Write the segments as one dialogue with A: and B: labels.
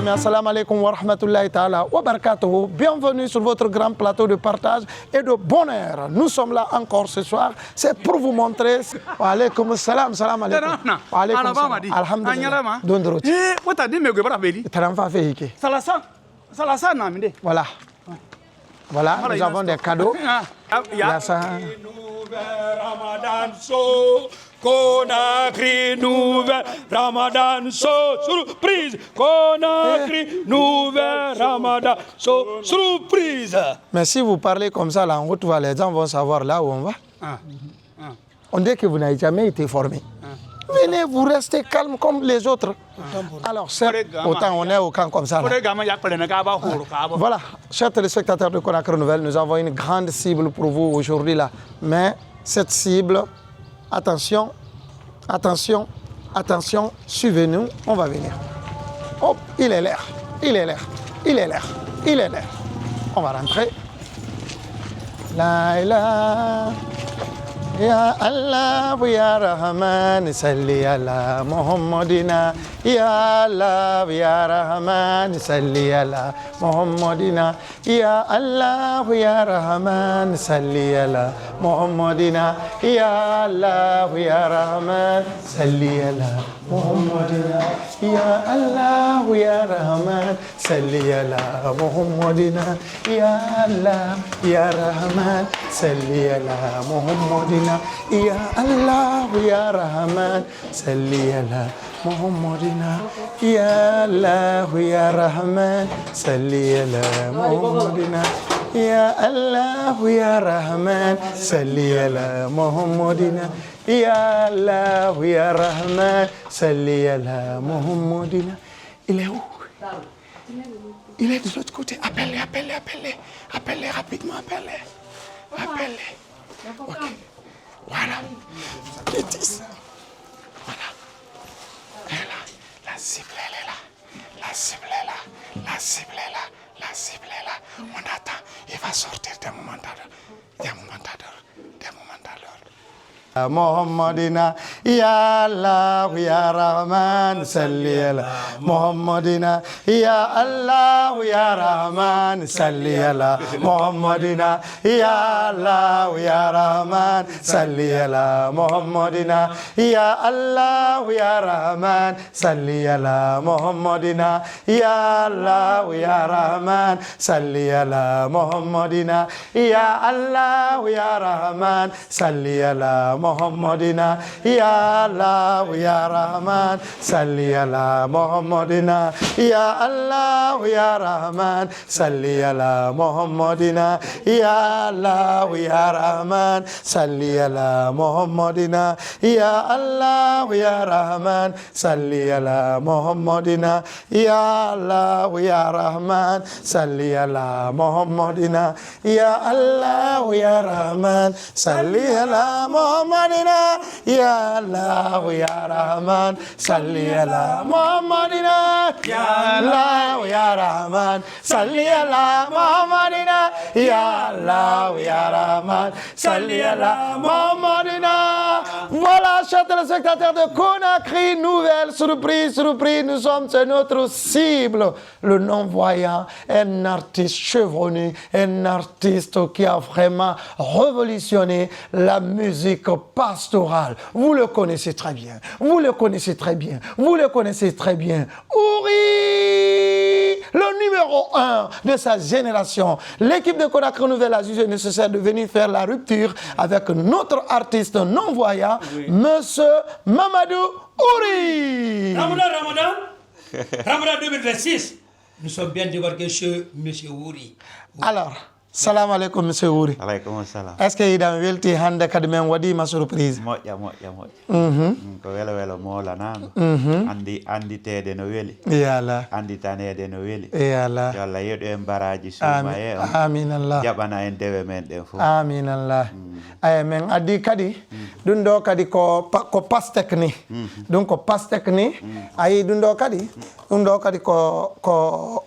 A: amis, assalamu alaikum wa rahmatullahi ta'ala wa barakatuhu. Bienvenue sur votre grand plateau de partage et de bonheur. Nous sommes là encore ce soir, c'est pour vous montrer. Wa alaikum salam, salam alaikum. Wa alaikum salam. Alhamdulillah. Dondrochi. Taramfa fehike.
B: Salasa namide.
A: Voilà. Voilà, nous avons des cadeaux. Il y a ça.
C: Ramadan so Conakry nouvelle Ramadan so surprise Conakry nouvelle Ramadan so surprise.
A: Mais si vous parlez comme ça là en route, les gens vont savoir là où on va. On dit que vous n'avez jamais été formé. Venez, vous restez calme comme les autres. Alors, certes, autant on est au camp comme ça. Là. Voilà, chers téléspectateurs de Conakry Nouvelle, nous avons une grande cible pour vous aujourd'hui là. Mais cette cible, attention, attention, attention, suivez-nous, on va venir. Hop, il est l'air, il est l'air, il est l'air, il est l'air. On va rentrer. La ilaha. Ya Allah ya Rahman salli ala Muhammadina Ya Allah ya Rahman salli ala Muhammadina Ya Allah ya Rahman salli ala Muhammadina Ya Allah ya Rahman salli ala Muhammadina Ya Allah ya Rahman salli ala Muhammadina Ya Allah ya Rahman salli ala Muhammadina Ya Allah ya Rahman salli ala Muhammadina Ya Allah ya Rahman salli ala Muhammadina Ya Allah ya Rahman salli ala Muhammadina Ya Allah ya Rahman salli ala Muhammadina. Il est où? Il est de l'autre côté. Appelez, appelez, appelez. Appelez rapidement, appelez. Appelez. Ok. Voilà. Kétis. Voilà. Elle est là. La cible, elle est là. La cible est là. La cible est là. La cible est là. On attend. Il va sortir des moments d'alors. Des moments d'alors. Des moments d'alors. Muhammadina Ya Allah ya Rahman salli ala Muhammadina Ya Allah ya Rahman salli ala Muhammadina Ya Allah ya Rahman salli ala Muhammadina Ya Allah ya Rahman salli ala Muhammadina Ya Allah ya Rahman salli ala Muhammadina Ya Allah ya Rahman salli ala Muhammadina Ya Allah ya Rahman salli ala Muhammadina Ya Allah ya Rahman salli ala Muhammadina Ya Allah ya Rahman salli ala Muhammadina Ya Allah ya Rahman salli ala Muhammadina Ya Allah ya Rahman salli ala Muhammadina Ya Allah ya Rahman salli ala Muhammadina Ya Allah ya Rahman salli ala Muhammadina Ya Allah ya Rahman salli ala Muhammadina Ya Allah ya Rahman salli ala Muhammadina. Voilà, chers téléspectateurs de Conakry Nouvelle, surprise, surprise, nous sommes, c'est notre cible, le non-voyant, un artiste chevronné, un artiste qui a vraiment révolutionné la musique pastorale. Vous le connaissez très bien, vous le connaissez très bien, vous le connaissez très bien. Ouri, le numéro 1 de sa génération. L'équipe de Conakry Nouvelle a jugé nécessaire de venir faire la rupture avec notre artiste non-voyant, Monsieur Mamadou Ouri.
C: Ramadan 2026. Nous sommes bien débarqués chez Monsieur Ouri.
A: Alors, salam alaikum Monsieur Ouri.
D: Alaikum salam.
A: Est-ce que idan welti hande kadi men wadi ma surprise?
D: Moƴƴa ko welo welo molanama. Andi tede no weli.
A: Yalla.
D: Andi tanede no weli.
A: Yalla.
D: Yo Allah yeɗo en baraji suma e on.
A: Amin Allah.
D: Jaɓana en dewe men ɗen fof.
A: Amin Allah. Ay men addi kadi ɗum ɗo kadi ko pastek ni. Ɗum ko pastek ni. Ayi ɗum ɗo kadi ko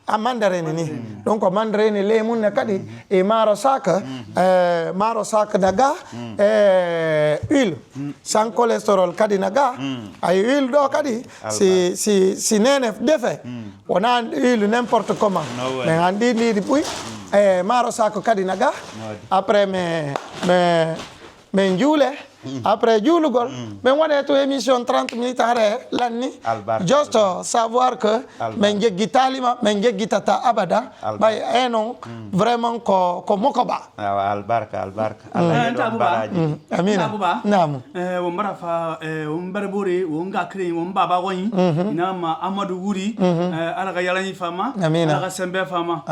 A: a mandarine ni donc mandarine lemunne kadi e maro saka naga huile sans cholestérol kadi naga ay huile do kadi si nene defe wona huile n'importe comment mais andi ni di puy maro saka kadi naga après mais njule après julugol men wone to émission 30 minutes are lanni just savoir que men jegitalima men jegitata abada bay eno vraiment ko mokoba
D: albarka
B: Allah ya baraji
A: amina naam
B: wo marafa wo mbarburi wo ngakri wo mbaba woni ina ma amadou wuri ala ga yalani fama ala ga sembe fama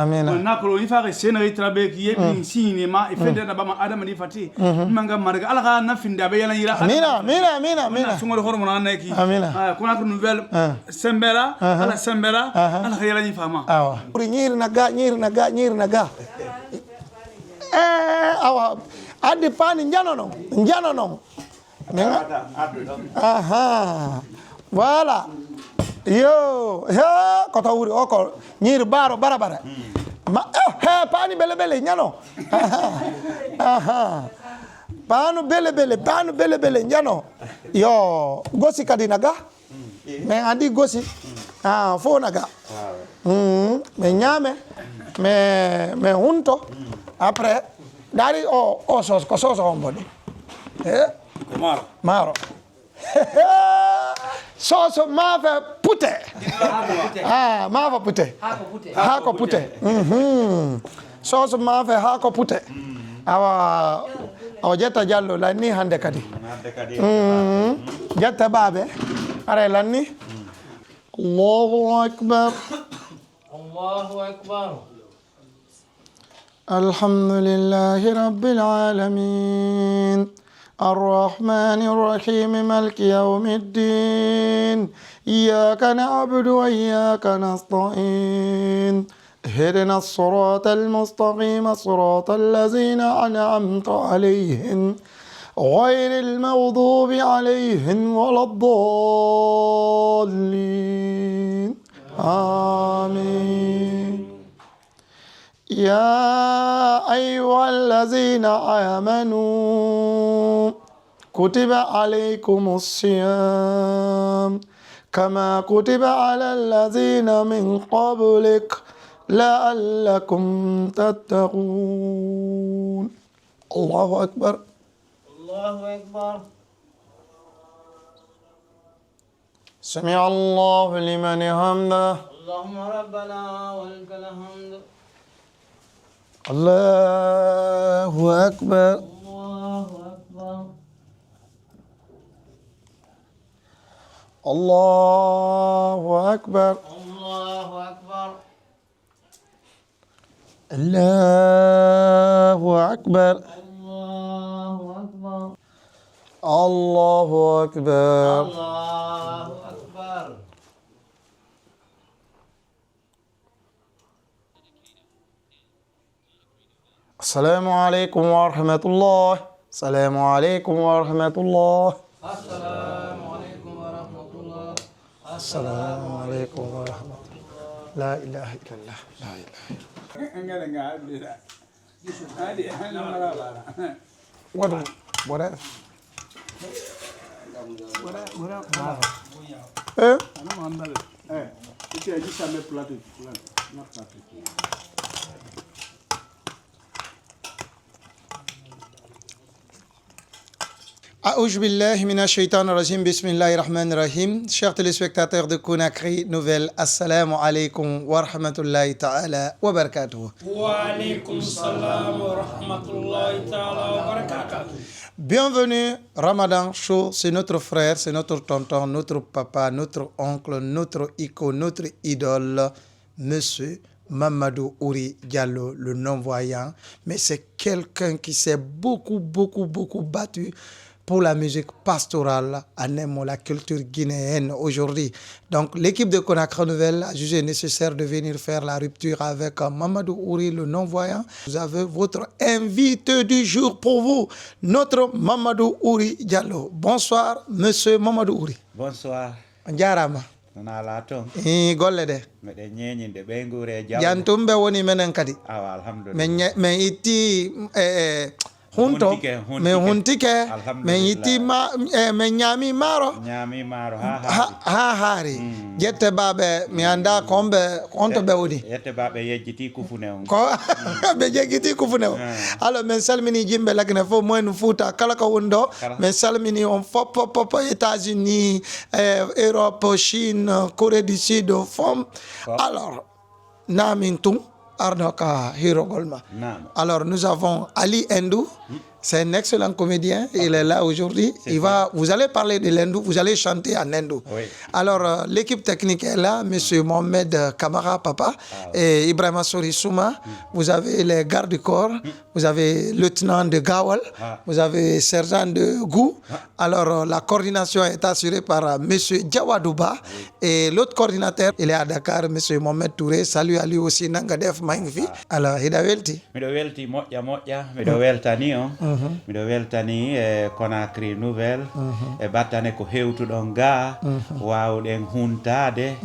B: na ko ifa ga sena itrabe ki yebi sinima ifende na bama adam di fati manga marga ala ga na finda be yalani ira amina sungol hormona neki amina kuna ko nouvelle sembera ala sembera ala ga yalani fama
A: awa pour nyir naga awa adi pani njano no aha voilà yo ko tawuri o ko nyir baro bara ma pani bele njano aha panu bele njano yo gosi kadi naga me andi gosi fo naga me nyame me hunto après dari o sos ko sos on bodi maro sos mafe pute mafe pute hako pute sos mafe hako pute awa jetta jallo la ni hande kadi jetta babe are lanni Allahu akbar الحمد لله رب العالمين الرحمن الرحيم مالك يوم الدين إياك نعبد وإياك نستعين اهدنا الصراط المستقيم صراط الذين أنعمت عليهم غير المغضوب عليهم ولا الضالين آمين يا أيها الذين آمنوا كتب عليكم الصيام كما كتب على الذين من قبلك لعلكم تتقون الله أكبر سمع الله لمن حمده
E: اللهم ربنا ولك الحمد
A: الله أكبر الله أكبر
E: الله أكبر
A: الله أكبر
E: الله أكبر
A: الله أكبر
E: الله أكبر
A: السلام عليكم ورحمة الله السلام عليكم ورحمة الله
E: السلام عليكم ورحمة الله
A: السلام عليكم ورحمة الله لا إله إلا الله لا إله إلا الله Aouj billahi mina shaitan rajim, bismillahi rahman rahim. Chers téléspectateurs de Conakry Nouvelle, assalamu alaikum wa rahmatullahi ta'ala wa barakatuh.
C: Wa alaikum salam wa rahmatullahi ta'ala wa barakatuh.
A: Bienvenue, Ramadan Show, c'est notre frère, c'est notre tonton, notre papa, notre oncle, notre icône, notre idole, monsieur Mamadou Ouri Diallo, le non-voyant. Mais c'est quelqu'un qui s'est beaucoup battu pour la musique pastorale, en aimant la culture guinéenne aujourd'hui. Donc l'équipe de Conakry Nouvelle a jugé nécessaire de venir faire la rupture avec Mamadou Ouri, le non-voyant. Vous avez votre invité du jour pour vous, notre Mamadou Ouri Diallo. Bonsoir, monsieur Mamadou Ouri.
D: Bonsoir.
A: Ndiarama.
D: na la ton
A: I golle de
D: me de nyenyinde be ngure jaw
A: jantumbe woni menen kadi
D: awa alhamdulillah
A: men itti hunto men huntike men itti men nyami maro ha hari jette babe mi anda konto be wodi
D: jette babe yejjiti kufune on
A: ko be jegiti kufune on alors men salmini jimbe lagna fo moy futa kala ko wondo men salmini on fop États-Unis Europe Chine Corée du Sud fom alors namintum Arnoka Hiro Golma. Alors nous avons Ali Endou, c'est un excellent comédien, il est là aujourd'hui. Vous allez parler de l'Endou, vous allez chanter en Endou. Oui. Alors l'équipe technique est là, monsieur Mohamed Kamara Papa et Ibrahima Sorissouma. Vous avez les gardes du corps, vous avez lieutenant de Gawal, vous avez sergent de Gou. Alors la coordination est assurée par monsieur Djawadouba et l'autre coordinateur, il est à Dakar, monsieur Mohamed Touré. Salut à lui aussi, Nangadef Maingfi. Alors, ida welti?
D: Mido welti moƴƴa, mido weltani on. Mido weltani Conakry Nouvelle e battane ko hewtuɗon ga wawɗen huntade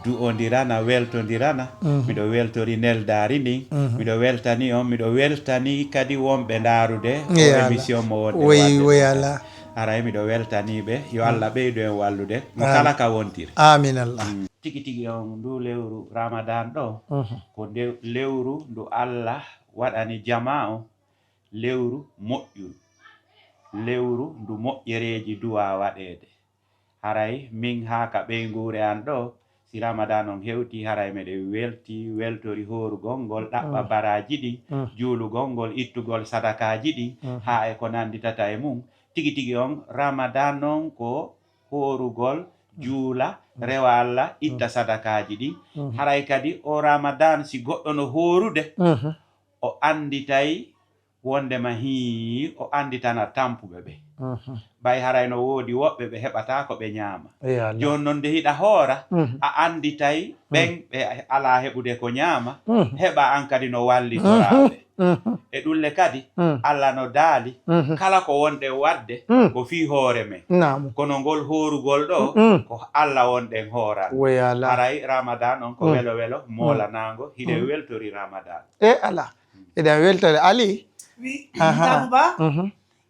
D: du'odirana weltodirana mido weltori neldari ndin mido weltani on mido weltani kadi wonɓe ndarude o émission mo wonde
A: oui ala
D: aray mido weltani ɓe yo Allah ɓeydo en wallude mo kala ka wontiri
A: amin Allah
D: tigi tigi on ndu lewru Ramadan ɗo ko lewru ndu Allah waɗani jama o lewru moƴƴuru lewru ndu moƴƴereji duwa waɗede haray min ha ka ɓeygure an ɗo si Ramadan on hewti haray meɗen weltori horugol ngol ɗaɓɓa baraji ɗi juulugol ngol ittugol sadakaji ɗi ha e ko nanditata e mum tigi tigi on Ramadan on ko horugol juula rewa Allah itta sadakaji ɗi haray kadi o Ramadan si goɗɗo no horude o anditay wondema hi o anditana tampuɓe ɓe bay haray no woodi woɓɓe ɓe heɓata ko ɓe ñaama joni noon nde hiɗa hoora a anditay ɓen ɓe ala heɓude ko ñaama heɓa an kadi no wallitoraɓe e ɗulle kadi Allah no daali kala ko wonɗen wadde ko fi hoore men kono ngol horugol ɗo ko Allah wonɗen hooran haray Ramadan on ko welo welo moolanago hiɗe weltori Ramadan
A: ala hiɗe weltori Ali
F: Oui, Tabuba.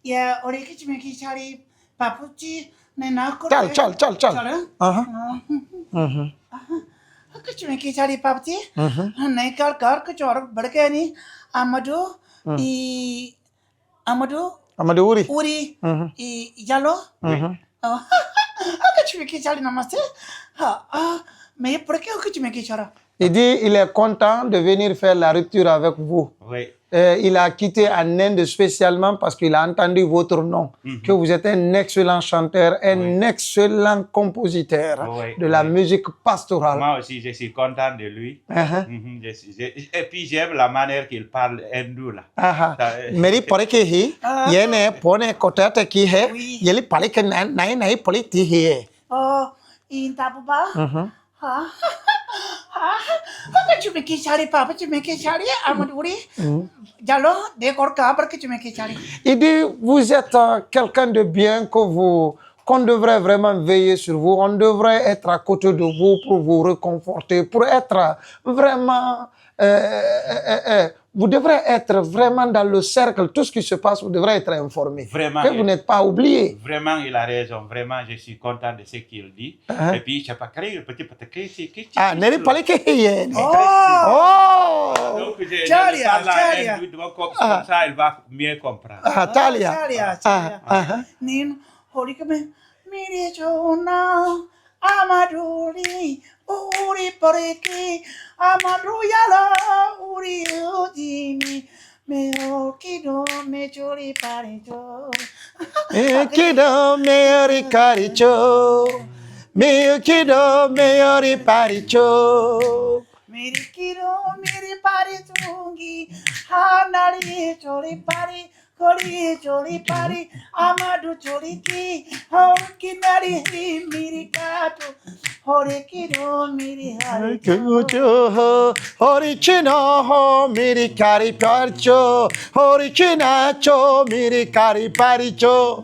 F: Ya, ore kici me kichari papuchi ne na ko.
A: Chal.
F: Kici me kichari papuchi. Ne kal kar ko chor badke ni Amadou
A: Uri.
F: I Yalo. Kici me kichari namaste. Mais pour que kici me kichara.
A: Il dit il est content de venir faire la rupture avec vous.
D: Oui.
A: Il a quitté en Inde spécialement parce qu'il a entendu votre nom, que vous êtes un excellent chanteur, un excellent compositeur de la musique pastorale.
D: Moi aussi, je suis content de lui. Et puis j'aime la manière qu'il parle hindou là.
A: Meri pare ke hi, yene pone kotata ki hai, yeli pare ke nai pare ti hi.
F: Oh, in Tabuba. Il
A: dit, vous êtes quelqu'un de bien qu'on devrait vraiment veiller sur vous, on devrait être à côté de vous pour vous réconforter, pour être vraiment... vous devrez être vraiment dans le cercle, tout ce qui se passe, vous devrez être informé.
D: Vraiment,
A: que vous n'êtes pas oublié.
D: Vraiment, il a raison. Vraiment, je suis content de ce qu'il dit. Et puis, je n'ai pas créé le petit
A: n'est pas que
D: donc, comme ça, il va mieux comprendre.
A: Talia.
F: Amaduri, uri poreki, Amadou yala, uri udimi, meo kido me chori paricho.
A: Kido me ori caricho, meo kido me ori paricho.
F: Meri kido meri paritungi, hanari chori pari. Chori pari, Amadou chori ki, kinari mirikato, horikiro miri
A: harikucho, horikino mirikari parcho, horikinacho mirikari paricho.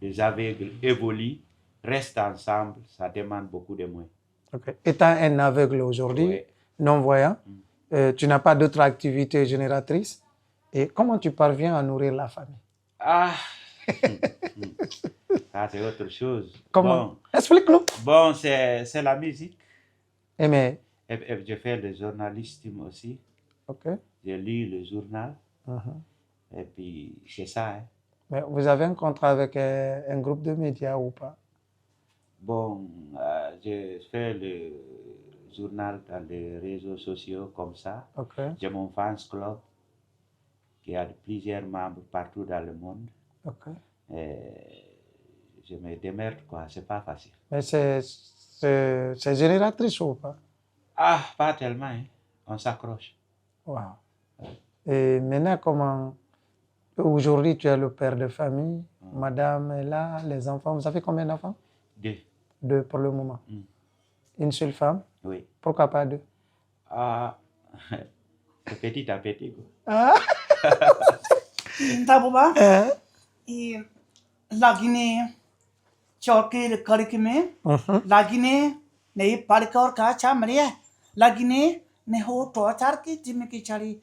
D: les aveugles évoluent, restent ensemble, ça demande beaucoup de moyens.
A: Okay. Étant un aveugle aujourd'hui,
D: Oui.
A: non-voyant, tu n'as pas d'autres activités génératrices. Et comment tu parviens à nourrir la famille?
D: Ah, ça c'est autre chose.
A: Comment?
D: Bon,
A: Explique-nous.
D: bon c'est la musique.
A: Eh mais,
D: Et je fais le journalisme aussi.
A: ok.
D: Je lis le journal.
A: Mhm.
D: Et puis, c'est ça. Hein.
A: Mais vous avez un contrat avec un groupe de médias ou pas?
D: Bon, je fais le journal dans les réseaux sociaux comme ça.
A: Ok.
D: J'ai mon fans club qui a plusieurs membres partout dans le monde.
A: Ok.
D: Et je me démerde, quoi. C'est pas facile.
A: Mais c'est génératrice ou pas?
D: Ah, pas tellement. Hein. On s'accroche.
A: Wow. Et maintenant, comment... Aujourd'hui, tu es le père de famille. Madame est là, les enfants. Vous avez combien d'enfants?
D: 2.
A: 2 pour le moment. Une seule femme?
D: Oui.
A: Pourquoi pas 2?
D: Ah, c'est petit à petit, quoi.
A: Ah.
F: Tabuba, lagine chौके करके में lagine नहीं पढ़कर और कहा चा मरिया lagine ने हो तो चार की जिम्मे की चाली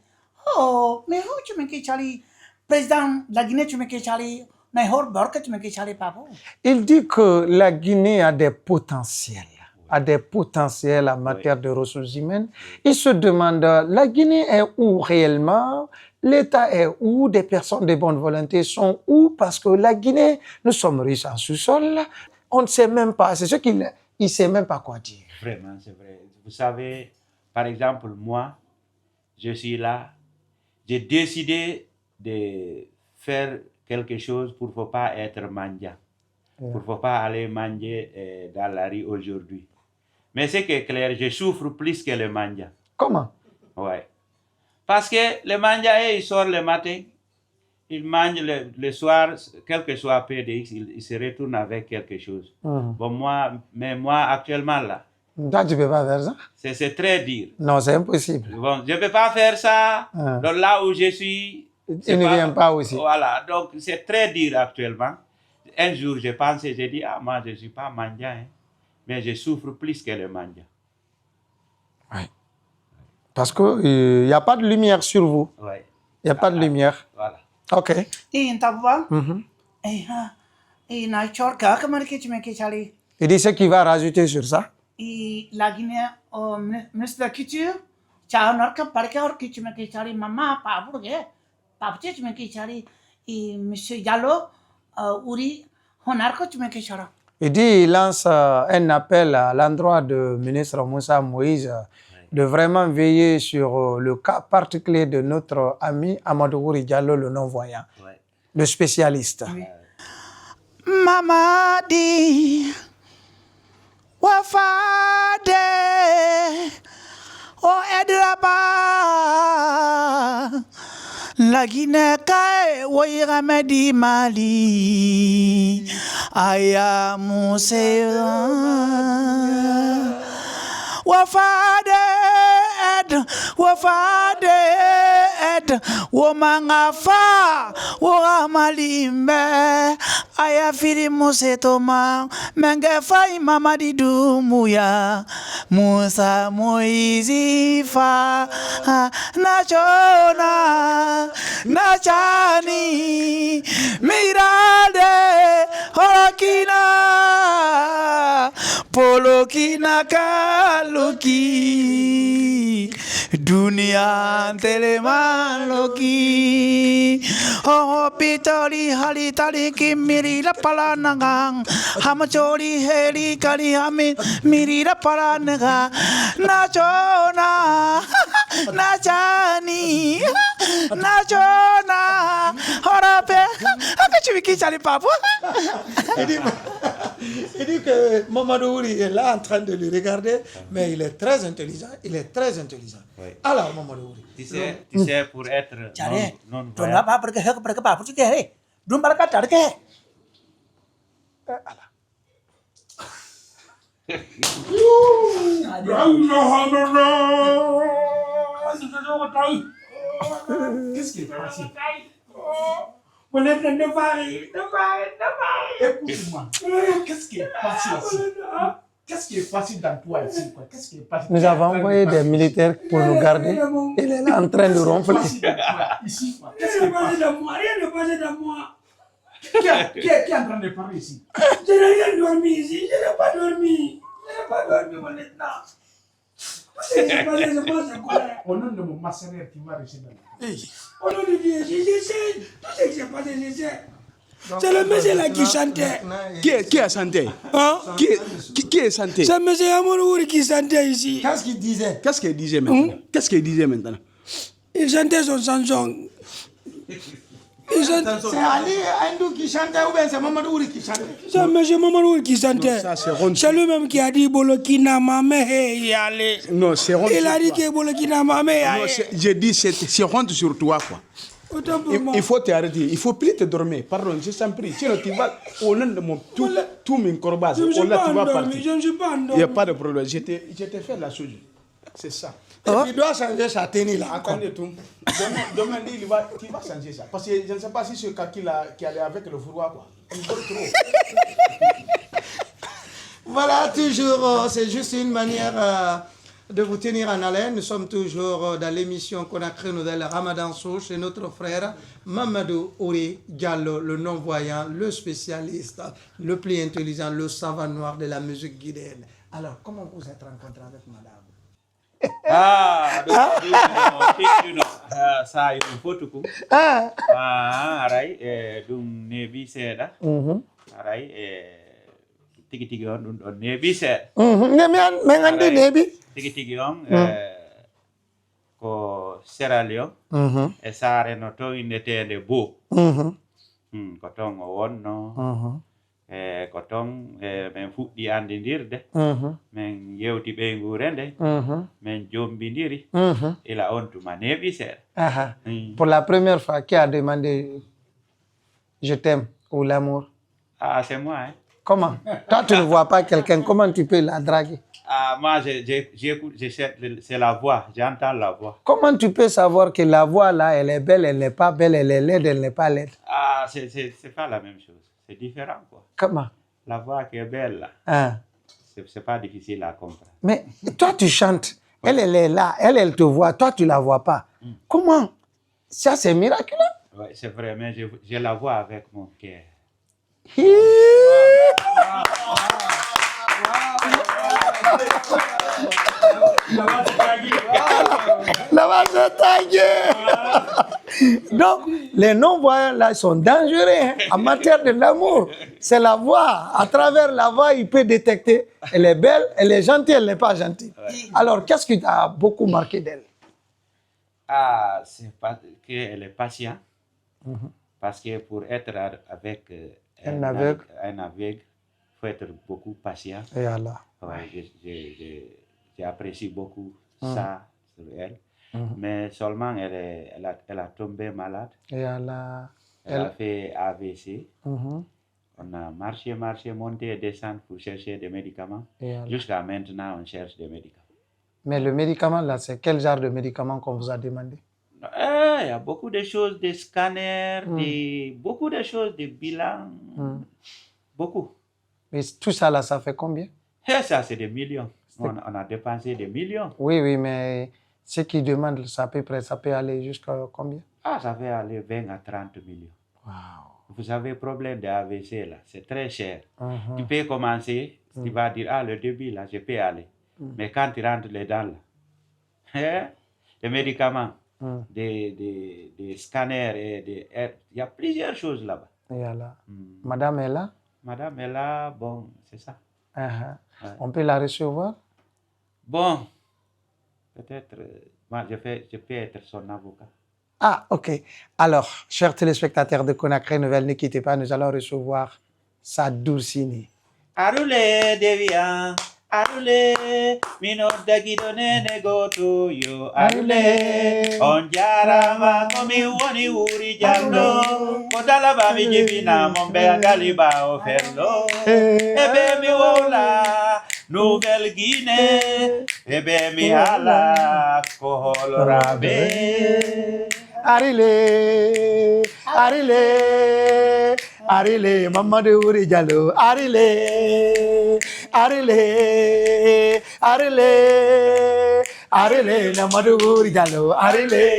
F: हो मैं हो जिम्मे की चाली président lagine जिम्मे की चाली नहीं हो बढ़ के जिम्मे की चाली पापो.
A: Il dit que la Guinée a des potentiels. A des potentiels en matière de ressources humaines. Il se demande, la Guinée est où réellement? L'État est où? Des personnes de bonne volonté sont où? Parce que la Guinée, nous sommes riches en sous-sol. On ne sait même pas, c'est ce qu'il ne sait même pas quoi dire.
D: Vraiment, c'est vrai. Vous savez, par exemple, moi, je suis là, j'ai décidé de faire quelque chose pour ne pas être mendiant, pour ne pas aller manger dans la rue aujourd'hui. Mais c'est que clair, je souffre plus que le mendiant.
A: Comment?
D: Ouais. Parce que le mendiant, il sort le matin, il mange le soir, quel que soit PDX, il se retourne avec quelque chose. Bon, moi actuellement là,
A: toi, tu ne peux pas faire ça?
D: c'est très dur.
A: Non, c'est impossible.
D: Bon, je ne peux pas faire ça. Donc là où je suis,
A: il ne vient pas aussi.
D: Voilà, donc c'est très dur actuellement. Un jour, je pensais, j'ai dit, ah, moi, je ne suis pas mendiant, hein, mais je souffre plus que le mendiant.
A: Oui. Parce qu'il n'y a pas de lumière sur vous.
D: Oui.
A: Il n'y a pas de lumière.
D: Voilà.
A: Ok.
F: In Tabuba, na chor ka kamar ke जिम्मे की चाली.
A: Il dit ce qu'il va rajouter sur ça.
F: lagine ministre kichu cha narka parka और किच में की चाली मम्मा पापुड़ के पापचे में की चाली monsieur Diallo uri honar ko में की चाला.
A: Il dit, il lance un appel à l'endroit du ministre Moussa Moïse de vraiment veiller sur le cas particulier de notre ami Amadou Ouri Diallo, le non-voyant, le spécialiste. Mamadi Wafade O Edraba La Guinée Kae Wairamedi Mali Aya Moussea Wafade Womangafa Wamalimbe Aya Firi Musetoma Mengefai Mamadi Dumuya Musa Moizifa Nachona Nachani Mirade Horakina Polokina Kaluki Dunia Telemaloki Oh Pitali Halitali Kimiri La Palanagang Hamachori Heli Kali Hamid Miri La Palanaga Nachona Nachani Nachona Horape Akachiviki Chali Papu. Il dit que Mamadou Ouri est là en train de le regarder, mais il est très intelligent. Il est très intelligent.
D: Oui.
A: Alors, Mamadou Ouri.
D: Tu sais, pour être non-voyant,
C: Qu'est-ce qui est passé? On est en train de parler.
F: Écoute-moi. Qu'est-ce qui est passé ici? Qu'est-ce qui est passé dans toi ici? Qu'est-ce qui est passé?
A: Nous avons envoyé des militaires pour nous garder. Il est là en train de ronfler.
F: Ici, qu'est-ce qui est passé dans moi? Rien n'est passé dans moi. Qui est en train de parler ici?
C: Je n'ai rien dormi ici. Je n'ai pas dormi. Je n'ai pas dormi maintenant. Qu'est-ce qui s'est passé? Je pense à quoi?
F: Au nom de mon massacre, tu vas rester dans la vie.
C: Au nom de Dieu, je sais. Tout ce qui s'est passé, je sais. C'est le monsieur là qui chantait.
B: Qui a chanté?
C: Hein?
B: Qui est chanté?
C: C'est monsieur Amorouri qui chantait ici.
A: Qu'est-ce qu'il disait?
B: Qu'est-ce qu'il disait maintenant? Qu'est-ce qu'il disait maintenant?
C: Il chantait son chanson. Il chantait.
A: C'est Ali Andou qui chantait ou bien c'est Mamadou Ouri qui chantait?
C: C'est monsieur Amorouri qui chantait.
B: Non, ça, c'est Ron.
C: C'est lui-même qui a dit Bolokina Mamé Yale.
B: Non, c'est honte.
C: Il a dit que Bolokina Mamé
B: Non,
C: Yale.
B: j'ai dit c'est honte sur toi, quoi.
C: Autant pour moi.
B: Il faut t'arrêter. Il faut plus te dormir. Pardon, je t'en prie. Sinon, tu vas au nom de mon tout mes corbages.
C: Je ne suis
B: Oh, là,
C: pas
B: tu vas
C: endormi.
B: partir.
C: Je ne suis pas
B: Il n'y a
C: endormi.
B: pas de problème. Je t'ai fait la chose. C'est ça.
A: Et puis il doit changer sa tenue là.
B: Attendez tout. Demain, tu vas changer ça. Parce que je ne sais pas si c'est Kaki là qui allait avec le froid, quoi. Il dort trop.
A: Voilà, toujours, c'est juste une manière de vous tenir en haleine. Nous sommes toujours dans l'émission Conakry Nouvelle Ramadan Show chez notre frère Mamadou Ouri Diallo, le non-voyant, le spécialiste, le plus intelligent, le savant noir de la musique guinéenne. Alors, comment vous êtes rencontré avec madame?
D: Sa yo fotuku aray ɗum neebi seeɗa aray tigi tigi on ɗum ɗon neebi seeɗa
A: Men andi nebi?
D: tigi tigi on ko Sierra Leone e saare no to innetede Bo ko ton o wonno ko ton min fuɗɗi andidirde min yewti ɓeygure nde min jombidiri ila on tuma neeɓi seeɗa.
A: Pour la première fois, qui a demandé je t'aime ou l'amour?
D: Ah, c'est moi, hein.
A: Comment? Toi, tu ne vois pas quelqu'un, comment tu peux la draguer?
D: Ah, moi, j'écoute, c'est la voix, j'entends la voix.
A: Comment tu peux savoir que la voix là, elle est belle, elle n'est pas belle, elle est laide, elle n'est pas laide?
D: Ah, c'est pas la même chose, c'est différent, quoi.
A: Comment?
D: La voix qui est belle, là,
A: Ah.
D: c'est pas difficile à comprendre.
A: Mais toi, tu chantes, elle est là, elle te voit, toi, tu la vois pas. Comment? Ça, c'est miraculeux.
D: Oui, c'est vrai, mais je la vois avec mon cœur.
A: Là-bas, c'est tagué. Donc, les non-voyants là, ils sont dangereux hein, en matière de l'amour. C'est la voix. À travers la voix, il peut détecter. Elle est belle, elle est gentille, elle n'est pas gentille. Alors, qu'est-ce qui t'a beaucoup marqué d'elle?
D: Ah, c'est parce qu'elle est patiente. Parce que pour être avec
A: un aveugle,
D: il faut être beaucoup patient.
A: Et Allah.
D: Ouais, j'apprécie beaucoup ça sur elle. Mais seulement, elle a tombé malade.
A: Et Allah.
D: Elle a fait AVC. On a marché, monté et descendu pour chercher des médicaments. Jusqu'à maintenant, on cherche des médicaments.
A: Mais le médicament, là, c'est quel genre de médicament qu'on vous a demandé?
D: Il y a beaucoup de choses, des scanners, beaucoup de choses, des bilans. Beaucoup.
A: Mais tout ça, là, ça fait combien?
D: Et ça, c'est des millions. On a dépensé des millions.
A: Oui, mais ce qui demande, ça peut aller jusqu'à combien?
D: Ah, ça peut aller 20 à 30 millions.
A: Wow.
D: Vous avez problème d'AVC, là, c'est très cher. Tu peux commencer, tu vas dire, ah, le début, là, je peux aller. Mais quand tu rentres dedans, là, les médicaments, des scanners, il y a plusieurs choses là-bas.
A: Et Allah. Madame est là?
D: Madame est là, bon, c'est ça.
A: Ouais. On peut la recevoir?
D: Bon, peut-être, moi, je peux être son avocat.
A: Ah, ok. Alors, chers téléspectateurs de Conakry Nouvelle, ne quittez pas, nous allons recevoir sa Dulcinée.
D: Arule Devia, Arule, mino dagidone negoto yo. Arule, onjarama komi woni uri jallo. Kodala ba mi jibina mombe agaliba oferlo. Ebe mi wola, Nouvelle Guinée. Ebe mi ala koholorabe.
A: Arile, Arile, Arile Mamadou Wuri Diallo Arile Arile Arile Arile Mamadou Wuri Diallo Arile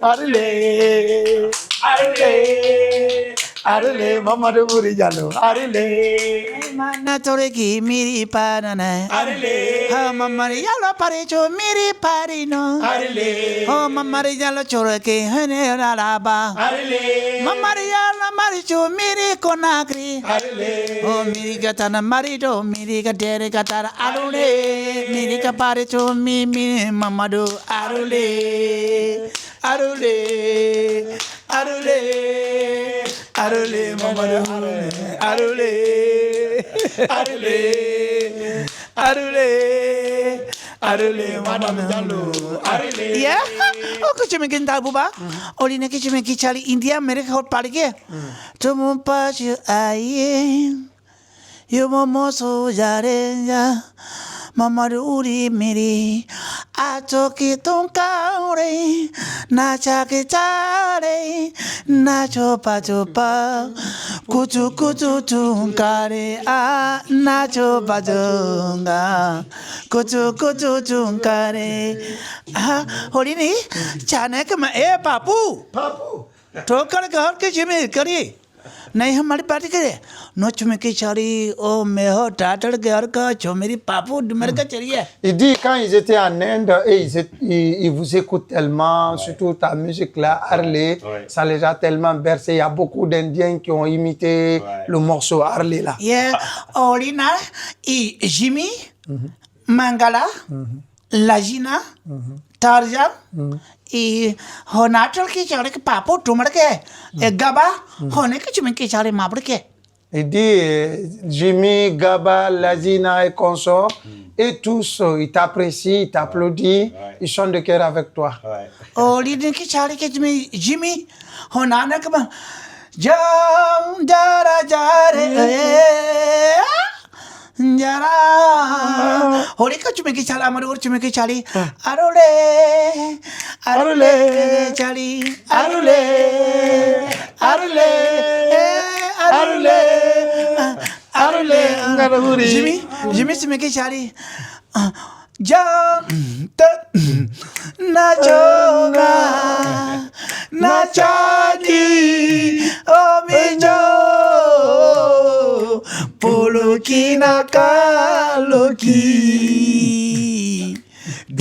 A: Arile Arile Arile Mamadou Wuri Diallo Arile
F: Mana toreki miri panana
A: Arile
F: ha mamari yalo parecho miri parino
A: Arile
F: oh mamari yalo choreke hene raraba
A: Arile
F: mamari yalo maricho miri konakri
A: Arile
F: oh miri gatana marido miri gatere gatara arule miri kaparecho mimi mamadu arule arule arule arule mamadu arule arule arule arule
A: Madame Diallo Arile
F: yeah oke cuma kita buba oli ne cuma kita India mereka hot parike tumu paju aye yo momo so jare ya Mamadou Wuri miri atoki tonkaure na chakitare na chopa chopa kutu kutu tunkare na chopa tunga kutu kutu tunkare holini chanek ma papu ठोकर घर के जिम्मे करी नहीं हमारी पार्टी करे नो चुमे की चारी ओ मैं हो टाटर घर का जो मेरी पापू मेरे का चलिए
A: Il dit quand ils étaient en Inde et ils vous écoutent tellement, surtout ta musique là, Harley, ça les a tellement bercé. Il y a beaucoup d'Indiens qui ont imité le morceau Harley là.
F: yeah Olina et Jimmy Mangala Lajina Tarzan et Honatel की चारे के पापू टुमड़ के गबा होने के चुमे की चारे मापड़ के
A: Il dit Jimmy, Gaba, Lazina et consorts, et tous, ils t'apprécient, ils t'applaudissent, ils chantent de cœur avec toi.
F: Olina की चारे के चुमे Jimmy होनाना के बा जम जरा जरे जरा होली का चुमे की चाली हमारे और चुमे की चाली अरुले अरुले चाली अरुले अरुले अरुले अरुले जिमी जिमी चुमे की चाली जम नाचोगा नाचानी ओ मिजो पोलोकी ना कालोकी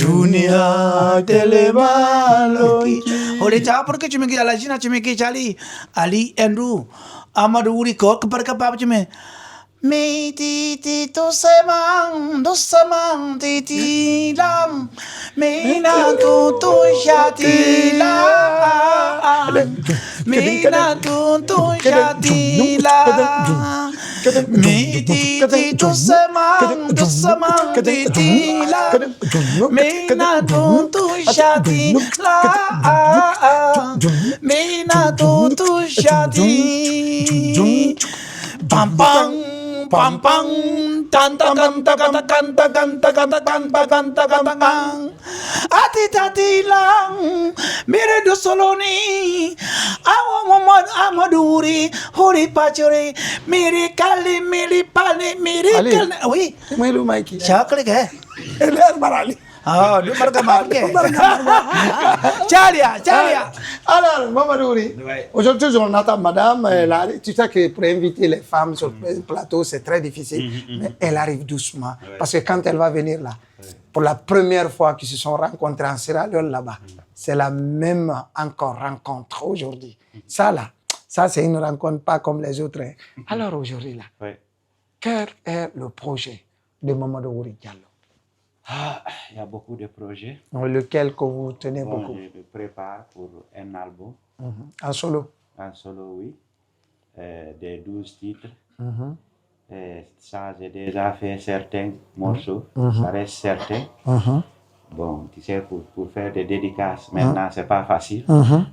F: दुनिया तेलेबालोकी होले चापर के चुमे की अलाजी ना चुमे की चाली अली एंड्रू अमर उरी कोक पर का पाप चुमे Me titi to samang titi lam me na tu shati la me na tu shati la me titi to samang titi la me na tu shati la me na tu shati pam pam pam pam tanta canta canta canta canta canta canta canta canta can ati tati lang mere do soloni awo momad amaduri hori pachore mere kali mere pale mere kali oui
A: Moi le Mikey.
F: chakle ke
A: L'air barali.
F: ah du marga mar ke chalia chalia
A: Alors, Mamadou Wuri, aujourd'hui on attend madame, tu sais que pour inviter les femmes sur le plateau c'est très difficile, mais elle arrive doucement, parce que quand elle va venir là, pour la première fois qu'ils se sont rencontrés en Sierra Leone là-bas, c'est la même encore rencontre aujourd'hui. Ça là, ça c'est une rencontre pas comme les autres. Alors aujourd'hui là, quel est le projet de Mamadou Wuri Diallo?
D: Il y a beaucoup de projets.
A: Lequel que vous tenez beaucoup?
D: Je me prépare pour un album.
A: En solo?
D: En solo, oui. Des 12 titres. Ça, j'ai déjà fait certains morceaux. Ça reste certain. Bon, tu sais, pour faire des dédicaces, maintenant, c'est pas facile.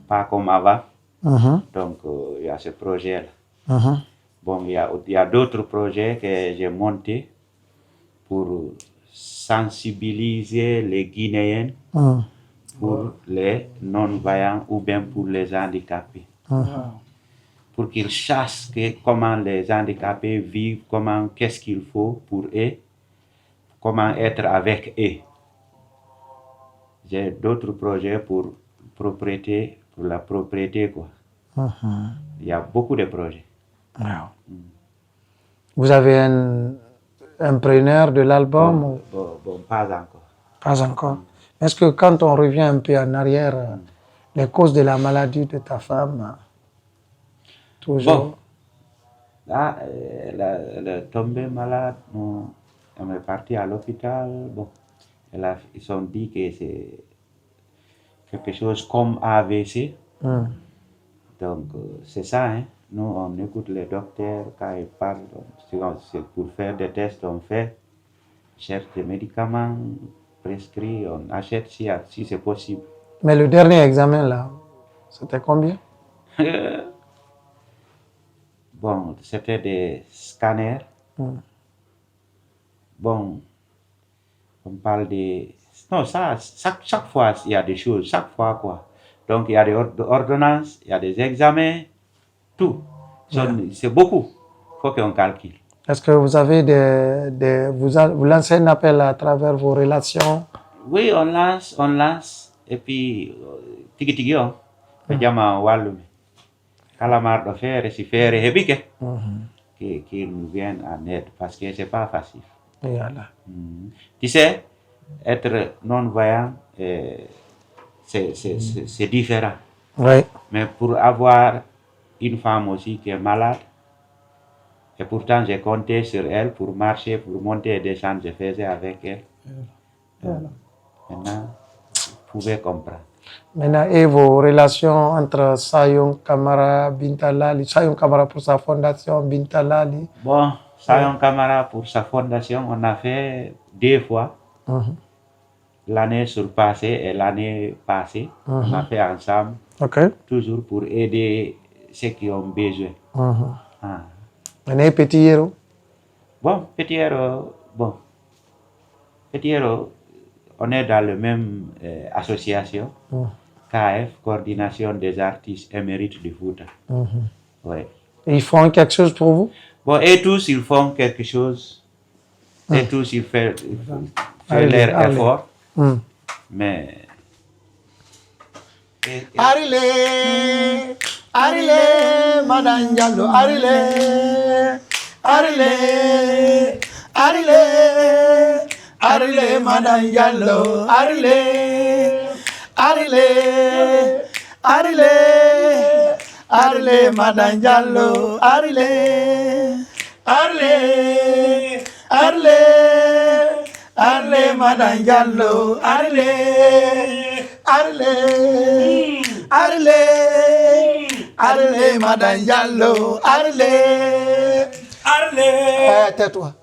D: Pas comme avant. Donc, il y a ce projet-là. Bon, il y a d'autres projets que j'ai montés pour sensibiliser les Guinéens pour les non-voyants ou bien pour les handicapés. pour qu'ils sachent comment les handicapés vivent, qu'est-ce qu'il faut pour eux, comment être avec eux. J'ai d'autres projets pour la propriété, quoi. Il y a beaucoup de projets.
A: Wow. Vous avez un imprimeur de l'album?
D: Bon, pas encore.
A: Pas encore. Est-ce que quand on revient un peu en arrière, les causes de la maladie de ta femme, toujours?
D: Bon, là, elle est tombée malade, elle est partie à l'hôpital. Bon, ils ont dit que c'est quelque chose comme AVC. Donc, c'est ça, hein. Nous, on écoute les docteurs quand ils parlent. C'est pour faire des tests, on fait, cherche des médicaments prescrits, on achète si c'est possible.
A: Mais le dernier examen, là, c'était combien?
D: Bon, c'était des scanners. Bon, on parle des... Non, ça, chaque fois, il y a des choses, chaque fois, quoi. Donc, il y a des ordonnances, il y a des examens, tout. C'est beaucoup. Il faut qu'on calcule.
A: Est-ce que vous avez vous lancez un appel à travers vos relations?
D: Oui, on lance. Et puis, tigi, on jama walumi. Calamar de faire, si faire, et qu'ils nous viennent en aide, parce que c'est pas facile. Tu sais, être non-voyant, c'est différent.
A: Oui.
D: Mais pour avoir une femme aussi qui est malade, et pourtant j'ai compté sur elle pour marcher, pour monter et descendre, je faisais avec elle. Maintenant, vous pouvez comprendre.
A: Maintenant, et vos relations entre Sayong Kamara, Bintalali, Sayong Kamara pour sa fondation, Bintalali?
D: Bon, Sayong Kamara pour sa fondation, on a fait 2 fois. L'année surpassée et l'année passée, on a fait ensemble, toujours pour aider ceux qui ont besoin.
A: Petit héros?
D: Bon, Petit héros, on est dans la même association, KF, Coordination des artistes émérites du Fouta. Ouais.
A: Et ils font quelque chose pour vous?
D: Bon, et tous, ils font quelque chose. Et tous, ils font leur effort. Mais...
A: Arile, Madame Diallo, Arile, Madame Diallo, Arile, Madame Diallo, Arle, Madame Diallo, Arle, Madame Diallo, tais-toi.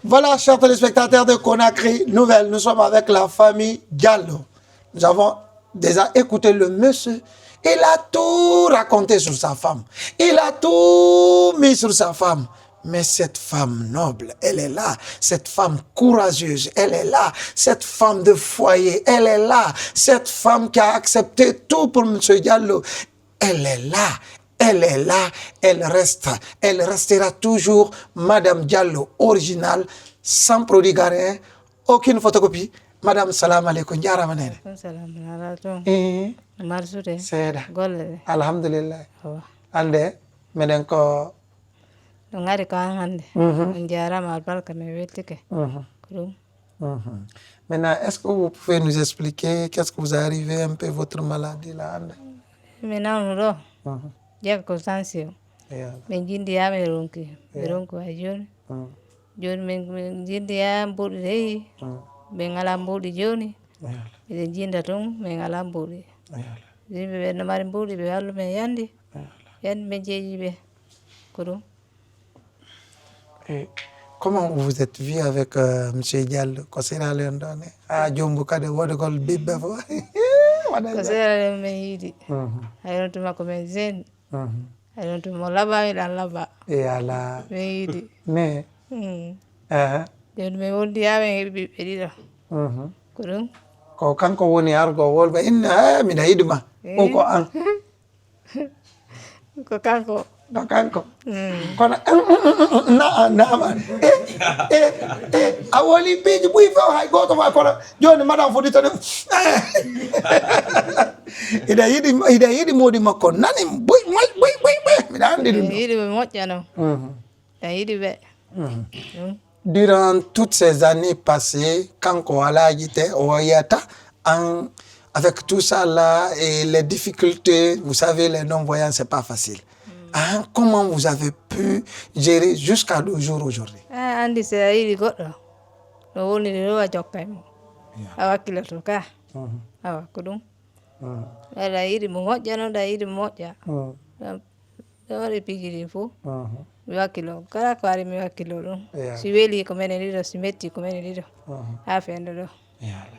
A: Voilà, chers téléspectateurs de Conakry Nouvelle, nous sommes avec la famille Diallo. Nous avons déjà écouté le monsieur. Il a tout raconté sur sa femme. Il a tout mis sur sa femme. Mais cette femme noble, elle est là. Cette femme courageuse, elle est là. Cette femme de foyer, elle est là. Cette femme qui a accepté tout pour M. Diallo, elle est là. Elle est là, elle reste. Elle restera toujours Madame Diallo, originale, sans produit ghanéen, aucune photocopie. Madame, salam alaikum. Salam alaikum.
G: Marsude.
A: Seda.
G: Golle.
A: Alhamdulillah. Ande, meden ko
G: ngari ka hande. Njarama albarka me wetike.
A: Maintenant, est-ce que vous pouvez nous expliquer qu'est-ce que vous est arrivé un peu votre maladie là?
G: Maintenant, j'ai constancia. Men jindi ya me ronki ajoni. Joni men jindi ya mbodi men ala mbodi joni. Men jinda ton men ala mbodi. Zimbe be no mari mbodi be wallu men yandi. Yan men jeji be.
A: Et comment vous êtes vu avec M. Diallo? Kosera le ndone. Jombu kade wodogol bibbe fo.
G: Kosera me yidi. Ayon tuma ko men zen. Ayon tuma laba ila laba.
A: E ala.
G: Me yidi.
A: Ne.
G: Jon me wondi ya men bi pedira. Kurun.
A: Ko kanko woni argo wolba inna mi da hidma. Ko an.
G: Ko kanko
A: kanko kono na a woli beji buy few hay goto fa kono joni madame foti tan ida yiɗi modi makko nani boy miɗa andi ɗum
G: yiɗi ɓe moƴƴano a yiɗi ɓe
A: durant toutes ces années passées kanko ala yite o yiyata avec tout ça là et les difficultés, vous savez, les non-voyants, c'est pas facile. Comment vous avez pu gérer jusqu'à le jour aujourd'hui?
G: Andi se ayiɗi goɗɗo no woni ɗo a jokkay mo a wakkiloto ka a wakko ɗum aɗa yiɗi mo moƴƴano ɗa yiɗi mo moƴƴa ɗo waɗi pijiɗi fof mi wakkilo kala ko ari mi wakkilo ɗum si weeli ko mene ɗiɗo si metti ko mene ɗiɗo ha fende ɗo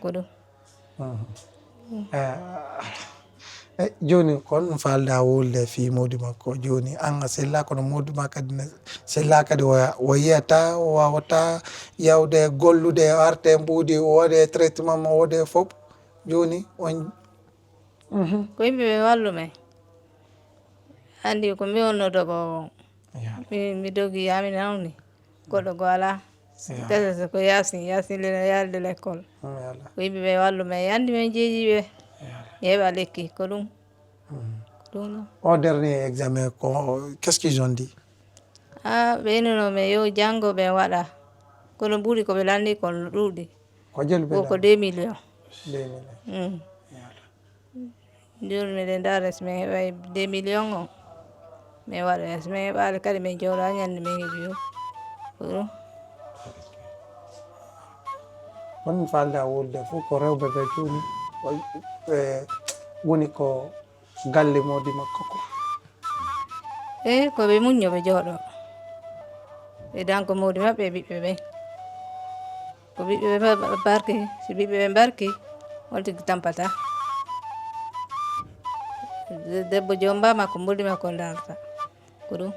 G: ko ɗum
A: joni kon falda wolde fi modi makko joni anga sella kono modi makko sella kadi o yiyata o wawata yawde gollude arte mbuudi o waɗe traitement mo waɗe fof joni on
G: ko yimɓe ɓe wallu men andi ko mi wonno dogo mi dogi yami nawni goɗɗo go ala tese ko yasin lena yalde l'école ko yimɓe ɓe wallu men andi men jeeji ɓe mi heɓa lekki ko ɗum
A: au dernier examen qu'est-ce qu'ils ont dit?
G: ɓe inono men yo janngo ɓe waɗa kono ɓuuri koɓe lanni kon ɗuuɗi ko 2 millions joni miɗen dara so min heɓay 2 millions o min waɗa so min heɓali kadi min jooɗa ñande min heeɓi yo ko ɗum
A: won falda wolde fof ko rewɓe ɓe joni woni ko galle modi makko ko
G: koɓe muñño ɓe jooɗo ɓe danko modi maɓɓe e ɓiɓɓe ɓen ko ɓiɓɓe ɓe barki si ɓiɓɓe ɓe barki on tigi tampata debbo jomba makko mboldi makko darata ko ɗum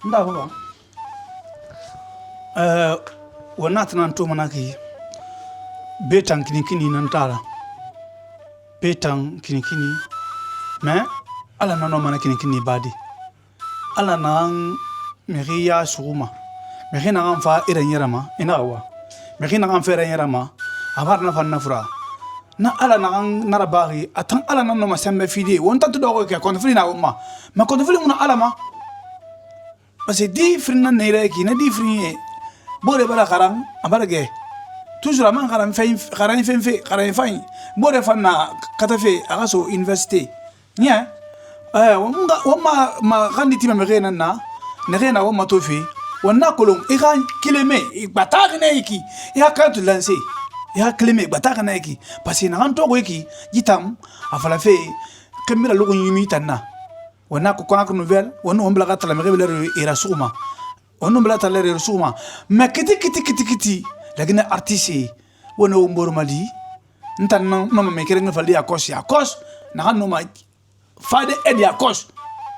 B: nda ko ba wona tan to manaki betan kini nan tala betan kini mais ala nano mana kini badi ala nan meriya suma merina kan fa iran yarama ina wa merina kan fa iran yarama abar na fanna fura na ala na kan narabari atan ala nano ma sembe fidi wonta to do ko kon fili na umma ma kon fili mun ala ma parce que di frina neire ki na di frine bore bala karam abarage toujours man karam fe bore fanna katafe agaso université nya ma kandi tima merena na nerena wa matofi wana kolon iran kileme batak na iki ya kantu lancer ya kileme batak na iki parce que na ranto ko iki jitam afala fe kamira logo yimi tanna wana ko kona ko nouvelle wana on blaga tala merebe era suma on blaga tala era suma mais kiti lagina artiste wana o mbor mali ntan no me kere ngafali akos na hanno ma fade edi akos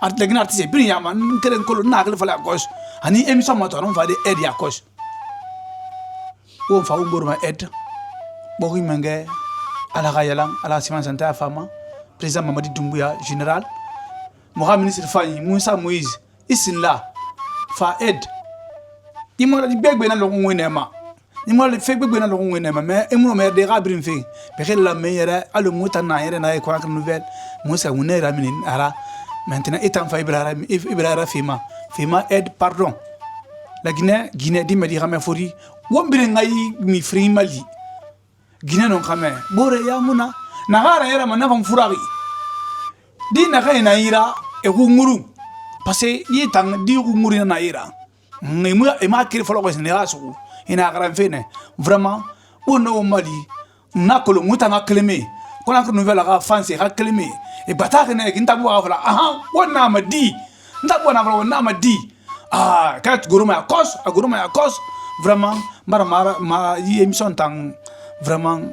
B: art lagina artiste bin yama kere ngolo na akle fali akos ani émission moto non fade edi akos o fa o mbor ma ed bogi menge ala gayalang ala siman santa fama président Mamadi Doumbouya général Mohamed ministre Fanny Moussa Moïse isinla fa ed imola di begbe na longo wenema imola di fegbe na longo wenema mais emuno mer de rabrin fe be khela meilleur alo mouta na yere na ko ak nouvelle Moussa wone raminin ara maintenant étant fa Ibrahima fima ed pardon la Guinée di medi xamé fori wombire ngay mi fri Mali Guinée non xamé bore ya muna na gara yere man na fam furari di na kayna ira e nguru parce que yi tang di nguru na ira e ma kiri folo ko ne rasu ina garan fene vraiment ono Mali na ko muta na clémé ko na ko nouvelle ga fancy ga clémé e bataka ne ginta bo afala aha wonna ma di nda bo na wonna ma di kat guruma kos vraiment mara ma yi émission tang vraiment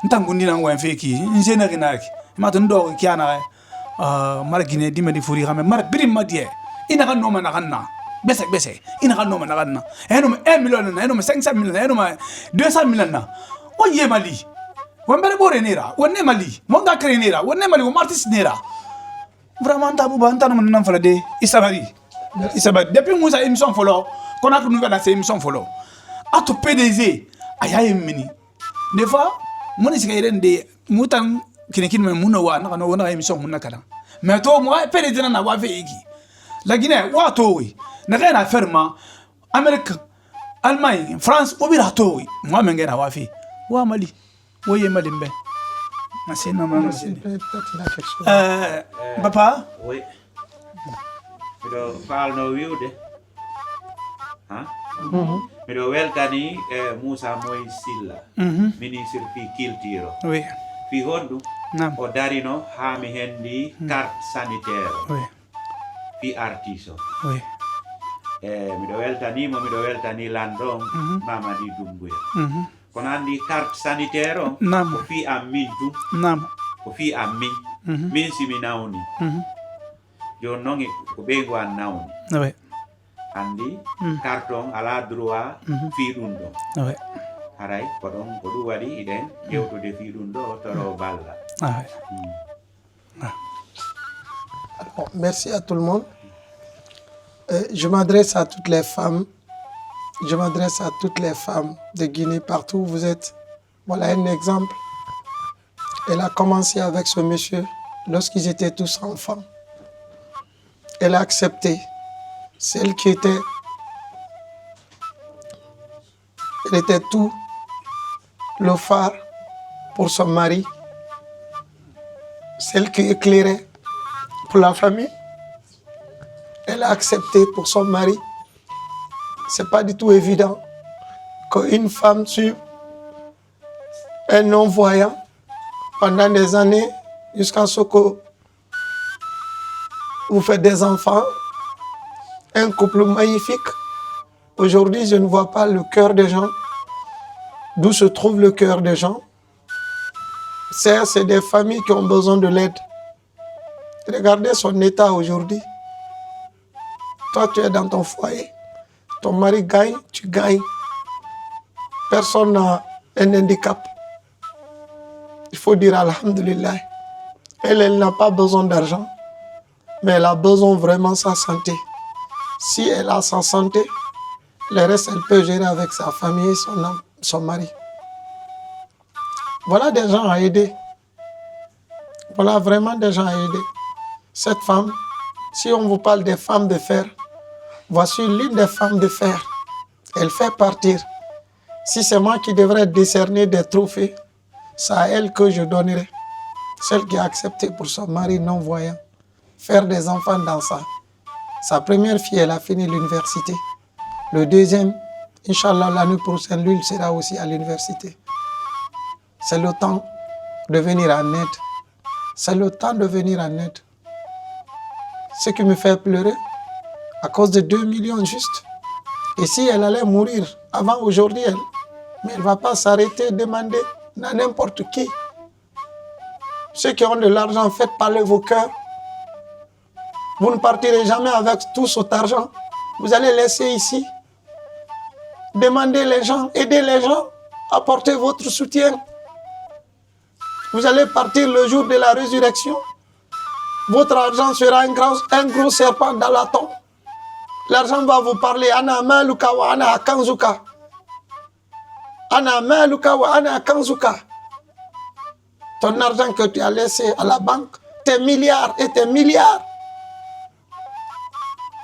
B: ntangu ndina ngwa feki njena ginaki ma to ndo kiana mara Guinée di medi furi xamé mara birim madie ina kan no mana kanna bese ina kan no mana kanna eno 1 million na eno 500 million eno 200 million na o ye Mali Wembere bore nera, wonne mali, monga kre nera, wonne mali, wo artiste nera. Vraiment ta buba anta no nan fala de isabari. Isabari depuis Moussa émission folo, qu'on a que nous dans ces émissions folo. A to PDG, aya mini. Des fois, mon isikairen de mutan kinikin men muno wa na wona émission munna kala. Mais to moi PDG na wa fe iki. La Guinée wa to wi. Na rien à faire ma Amérique, Allemagne, France, obira to wi. Moi men ngena wa fe. Wa Mali. Woyé Mali mbe. Merci non non. Papa?
D: Oui. Miɗo falno wiwde ha miɗo weltani Moussa Moy Silla ministre fi culture
B: Oui.
D: fi honɗum
B: Nam.
D: o darino ha mi hendi carte sanitaire
B: Oui.
D: fi artiste o
B: Oui.
D: miɗo weltani landon Mamadi Doumbouya kono andi carte sanitaire o
B: Nam.
D: ko fi am min tum
B: Nam.
D: ko fi am min min simi nawni joni noon ko ɓeygu an nawni
B: Oui.
D: andi carton ala droit fi ɗum ɗo
B: Oui.
D: haray ko ɗum waɗi iɗen ƴewtude fi ɗum ɗo toro balla.
B: Ah ouais.
A: Alors, merci à tout le monde. Je m'adresse à toutes les femmes. Je m'adresse à toutes les femmes de Guinée, partout où vous êtes. Voilà un exemple. Elle a commencé avec ce monsieur lorsqu'ils étaient tous enfants. Elle a accepté. Celle qui était... Elle était tout le phare pour son mari. Celle qui éclairait pour la famille. Elle a accepté pour son mari. C'est pas du tout évident qu'une femme suive un non-voyant pendant des années jusqu'à ce que vous faites des enfants. Un couple magnifique. Aujourd'hui, je ne vois pas le cœur des gens. D'où se trouve le cœur des gens? C'est des familles qui ont besoin de l'aide. Regardez son état aujourd'hui. Toi, tu es dans ton foyer. Ton mari gagne, tu gagnes. Personne n'a un handicap. Il faut dire Alhamdulillah. Elle n'a pas besoin d'argent, mais elle a besoin vraiment de sa santé. Si elle a sa santé, le reste, elle peut gérer avec sa famille et son mari. Voilà des gens à aider. Voilà vraiment des gens à aider. Cette femme, si on vous parle des femmes de fer, voici l'une des femmes de fer. Elle fait partir. Si c'est moi qui devrais décerner des trophées, c'est à elle que je donnerai. Celle qui a accepté pour son mari non-voyant faire des enfants dans ça. Sa première fille, elle a fini l'université. Le deuxième, Inch'Allah, l'année prochaine, lui, il sera aussi à l'université. C'est le temps de venir en aide. C'est le temps de venir en aide. Ce qui me fait pleurer, à cause de 2 millions juste. Et si elle allait mourir avant aujourd'hui, mais elle ne va pas s'arrêter, demander à n'importe qui. Ceux qui ont de l'argent, faites parler vos cœurs. Vous ne partirez jamais avec tout cet argent. Vous allez laisser ici. Demandez les gens, aidez les gens, apportez votre soutien. Vous allez partir le jour de la résurrection. Votre argent sera un gros serpent dans la tombe. L'argent va vous parler. Ana maluka wa ana akanzuka. Ana maluka wa ana akanzuka. Ton argent que tu as laissé à la banque, tes milliards et tes milliards,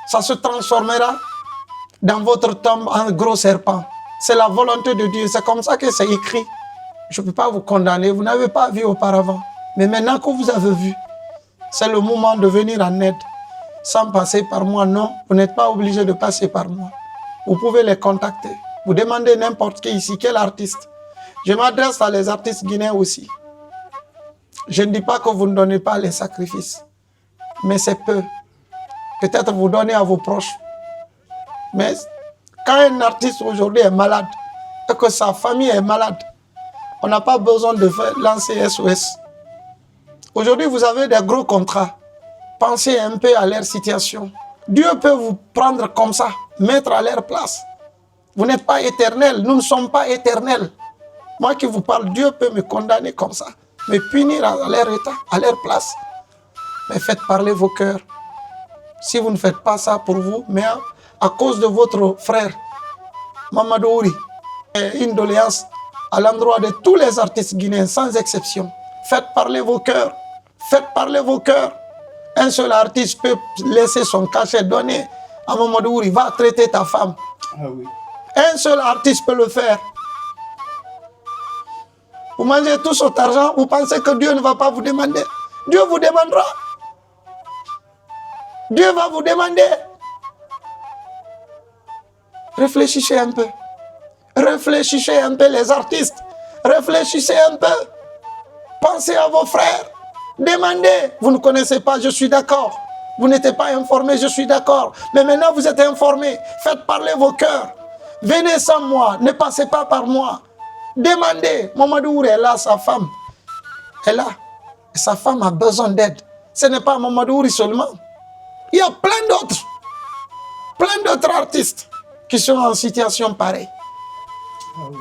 A: ça se transformera dans votre tombe en gros serpent. C'est la volonté de Dieu. C'est comme ça que c'est écrit. Je ne peux pas vous condamner. Vous n'avez pas vu auparavant. Mais maintenant que vous avez vu, c'est le moment de venir en aide. Sans passer par moi, non. Vous n'êtes pas obligé de passer par moi. Vous pouvez les contacter. Vous demandez n'importe qui ici, quel artiste. Je m'adresse à les artistes guinéens aussi. Je ne dis pas que vous ne donnez pas les sacrifices. Mais c'est peu. Peut-être vous donnez à vos proches. Mais quand un artiste aujourd'hui est malade et que sa famille est malade, on n'a pas besoin de lancer SOS. Aujourd'hui, vous avez des gros contrats. Pensez un peu à leur situation. Dieu peut vous prendre comme ça, mettre à leur place. Vous n'êtes pas éternel, nous ne sommes pas éternels. Moi qui vous parle, Dieu peut me condamner comme ça, me punir à leur état, à leur place. Mais faites parler vos cœurs. Si vous ne faites pas ça pour vous, mais à cause de votre frère, Mamadou Ouri, une doléance à l'endroit de tous les artistes guinéens, sans exception. Faites parler vos cœurs. Faites parler vos cœurs. Un seul artiste peut laisser son cachet donné à Mamadou Ouri. Va traiter ta femme.
B: Ah oui.
A: Un seul artiste peut le faire. Vous mangez tout cet argent, vous pensez que Dieu ne va pas vous demander. Dieu vous demandera. Dieu va vous demander. Réfléchissez un peu. Réfléchissez un peu les artistes. Réfléchissez un peu. Pensez à vos frères. Demandez. Vous ne connaissez pas, je suis d'accord. Vous n'étiez pas informé, je suis d'accord. Mais maintenant vous êtes informés. Faites parler vos cœurs. Venez sans moi, ne passez pas par moi. Demandez. Mamadou Ouri est là, sa femme est là. Et sa femme a besoin d'aide. Ce n'est pas Mamadou Ouri seulement. Il y a plein d'autres artistes qui sont en situation pareille.
B: Ah oui.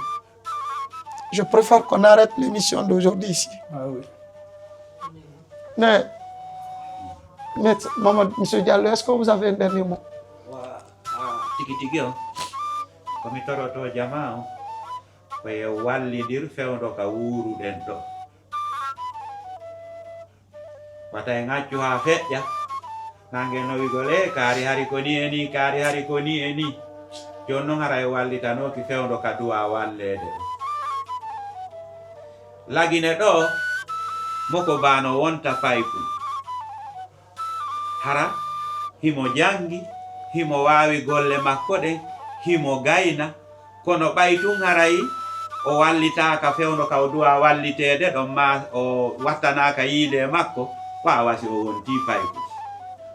A: Je préfère qu'on arrête l'émission d'aujourd'hui ici.
B: Ah oui.
A: Mais Maman, M. Diallo, est-ce que vous avez un dernier mot?
D: Tigi o komi toroto jama o koye wallidir fewdo ka wuruɗen ɗo wata e ŋaccu ha feƴƴa nangue no wigole kaari hari ko ni e ni kaari hari ko ni e ni joni noon hara e wallitanoki fewdo ka duwa wallede ɗo lagine ɗo moko bano wonta paypu hara himo jangi himo wawi golle makko ɗe himo gayna kono ɓaytun harayi o wallitaka fewno ka o duwa wallitede ɗon ma o wattanaka yiide makko wa wasi o wonti payku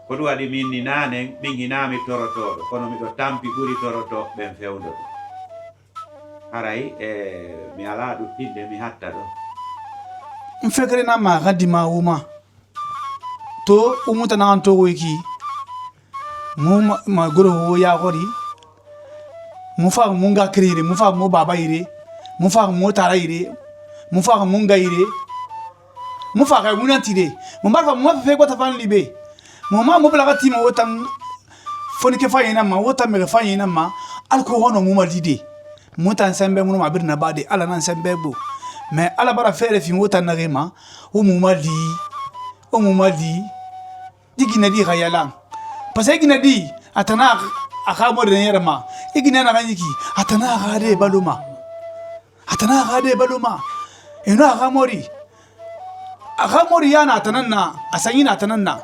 D: ko ɗum waɗi min ni nanen min hinami torotoɗo kono miɗo tampi ɓuri torotoɓe ɓen fewdo ɗum haray mi ala ɗuɗɗinde mi hatta ɗo
F: mfekere na ma gadima wuma to umuta na to wiki mu ma goro wo ya gori mu fa mu nga krire mu fa mu baba ire mu fa mu tara ire mu fa mu nga ire mu fa ka muna tire mu barfa mu fe ko ta fan libe mu ma mu bla ka timo wotan foni ke fa yina ma wotan me fa yina ma alko wono mu ma dide mu tan sembe mu ma birna bade ala nan sembe bo mais ala bara fere fi wotan na rema o mu ma di digina di khayala parce que gina di atana akamo de yerma igina na ganyiki atana gade baluma eno akamori yana atananna asanyina atananna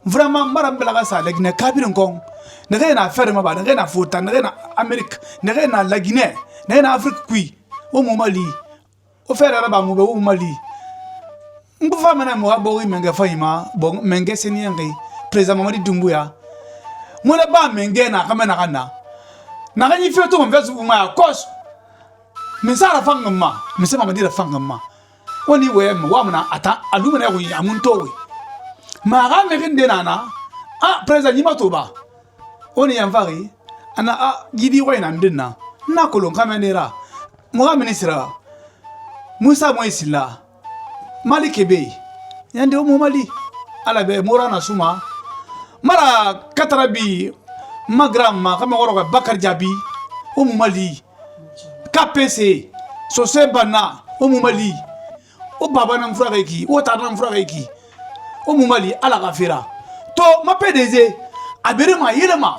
F: vraiment maram belaga sa lagina kabirin kon naga na ferma ba naga na fota naga na amerique naga na la guinée naga na afrique kui o mo mali o fere ba mo be o mali mbufa mana mo abo menga fayima bon menge seniyangi président Mamadi Doumbouya mona ba menge na kamena kana na ganyi feto mo vesu ma kos misara fangama misema madira fangama woni wema wamna ata alumena ko amuntowe ma ga megende nana président Nimatoba oni yanfari ana gidi wayna mdinna na kolon kamenera mo ga ministra Musa Moisila Mali Kebe yande o Mali ala be morana suma mara katarabi magrama kama woroga Bakar Jabi o Mali KPC Sose Bana o Mali o baba na mfura ki o tata na mfura ki o Mali ala gafira to ma PDG abirima yelema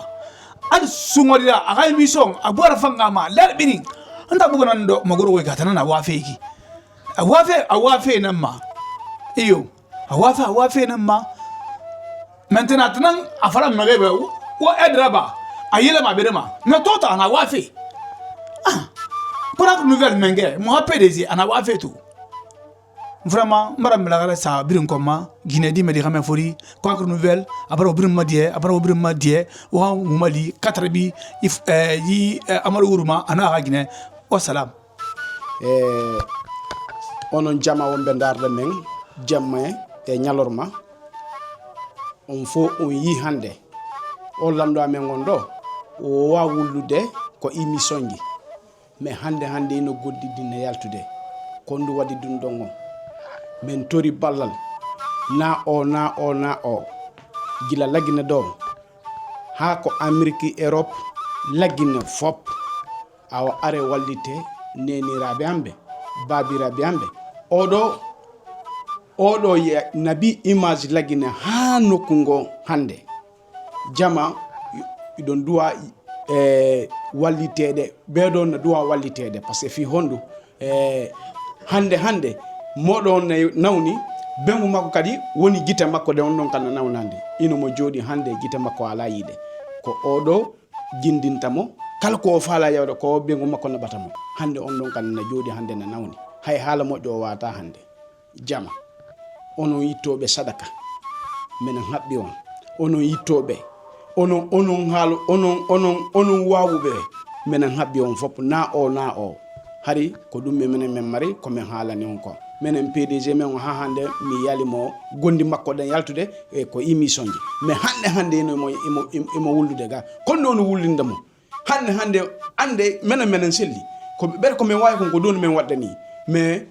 F: al sungorira aga emission abora fangama larbini anda bugona ndo magoro we gatana na wafeki awafe namma iyo awafe namma maintenant tanan afara magebe wo edraba ayela mabirema me tota na wafe pour nouvelle menge mo PDG ana wafe tout vraiment maram la sa birin koma Guinée di me di xamé fori quoi nouvelle après birin ma die wa Mali katrabi yi Amadou Wuruma ana ha Guinée wa salam
H: onon jama wonɓe darde men jemme e ñalorma on fo on yi hande o lamɗo amen gon ɗo o wawa wullude ko émission ji mais hande no goddidine yaltude ko ndu waɗi ɗum ɗon o min tori ballal na o gila laggine ɗo ha ko Amérique Europe laggine fop awa are wallite neniraɓe amɓe babiraɓe amɓe oɗo nabi image laggine ha nokku ngo hande jama iɗon duwa walliteɗe ɓeɗon no duwa walliteɗe par ce que fi hondu hande moɗon nawni bembu makko kadi woni gite makko de on ɗon kana nawnande ino mo jooɗi hande gite makko ala yiide ko oɗo jindintamo kala ko faala yawde ko bengu makko naɓatamo hande on ɗon kana na jooɗi hande na nawni hay haala moƴƴo o wata hande jama onon yittoɓe sadaka minen haɓɓi on onon yittoɓe onon haalo onon wawuɓe minen haɓɓi on fof na o hari ko ɗum minen men mari komin haalani on ko minen PDG men ha hande mi yalimo gondi makko ɗen yaltude e ko émission ji mais hande imo wullude ga kono ɗon wullindemo hande ande menen selli ko ɓeɗa komin wawi kon ko ɗon min waɗɗa ni mais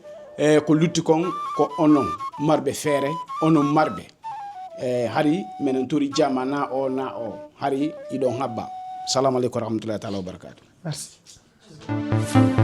H: ko lutti kon ko onon marɓe feere onon marɓe hari minen tori jama na o hari iɗon habba salamu aleykum wa rahmatullahi taala wa barakatuh.
A: Merci.